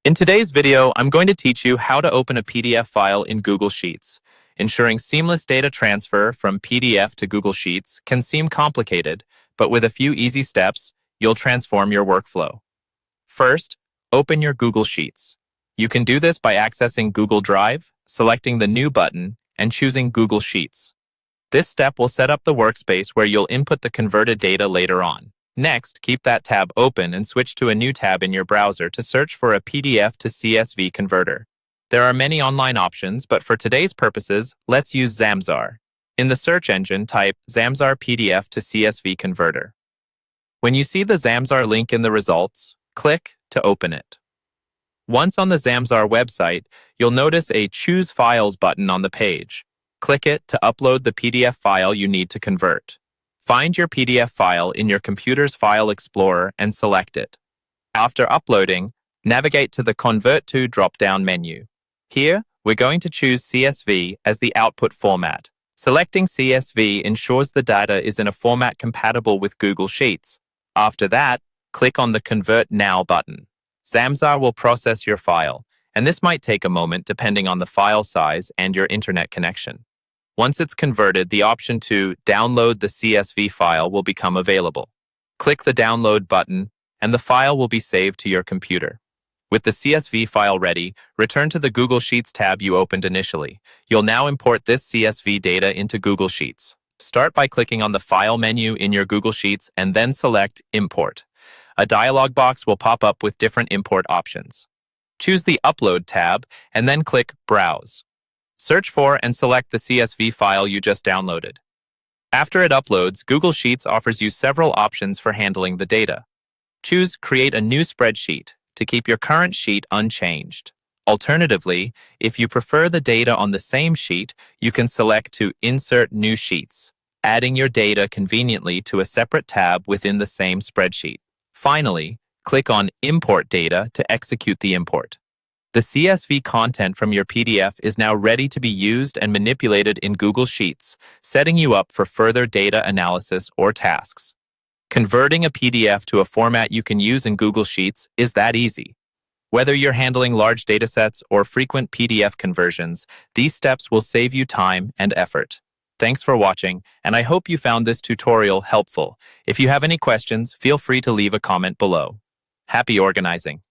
In today's video, I'm going to teach you how to open a PDF file in Google Sheets. Ensuring seamless data transfer from PDF to Google Sheets can seem complicated, but with a few easy steps, you'll transform your workflow. First, open your Google Sheets. You can do this by accessing Google Drive, selecting the New button, and choosing Google Sheets. This step will set up the workspace where you'll input the converted data later on. Next, keep that tab open and switch to a new tab in your browser to search for a PDF to CSV converter. There are many online options, but for today's purposes, let's use Zamzar. In the search engine, type Zamzar PDF to CSV converter. When you see the Zamzar link in the results, click to open it. Once on the Zamzar website, you'll notice a Choose Files button on the page. Click it to upload the PDF file you need to convert. Find your PDF file in your computer's File Explorer and select it. After uploading, navigate to the Convert to drop-down menu. Here, we're going to choose CSV as the output format. Selecting CSV ensures the data is in a format compatible with Google Sheets. After that, click on the Convert Now button. Zamzar will process your file, and this might take a moment depending on the file size and your internet connection. Once it's converted, the option to download the CSV file will become available. Click the Download button, and the file will be saved to your computer. With the CSV file ready, return to the Google Sheets tab you opened initially. You'll now import this CSV data into Google Sheets. Start by clicking on the File menu in your Google Sheets and then select Import. A dialog box will pop up with different import options. Choose the Upload tab and then click Browse. Search for and select the CSV file you just downloaded. After it uploads, Google Sheets offers you several options for handling the data. Choose Create a new spreadsheet to keep your current sheet unchanged. Alternatively, if you prefer the data on the same sheet, you can select to Insert New Sheets, adding your data conveniently to a separate tab within the same spreadsheet. Finally, click on Import Data to execute the import. The CSV content from your PDF is now ready to be used and manipulated in Google Sheets, setting you up for further data analysis or tasks. Converting a PDF to a format you can use in Google Sheets is that easy. Whether you're handling large datasets or frequent PDF conversions, these steps will save you time and effort. Thanks for watching, and I hope you found this tutorial helpful. If you have any questions, feel free to leave a comment below. Happy organizing!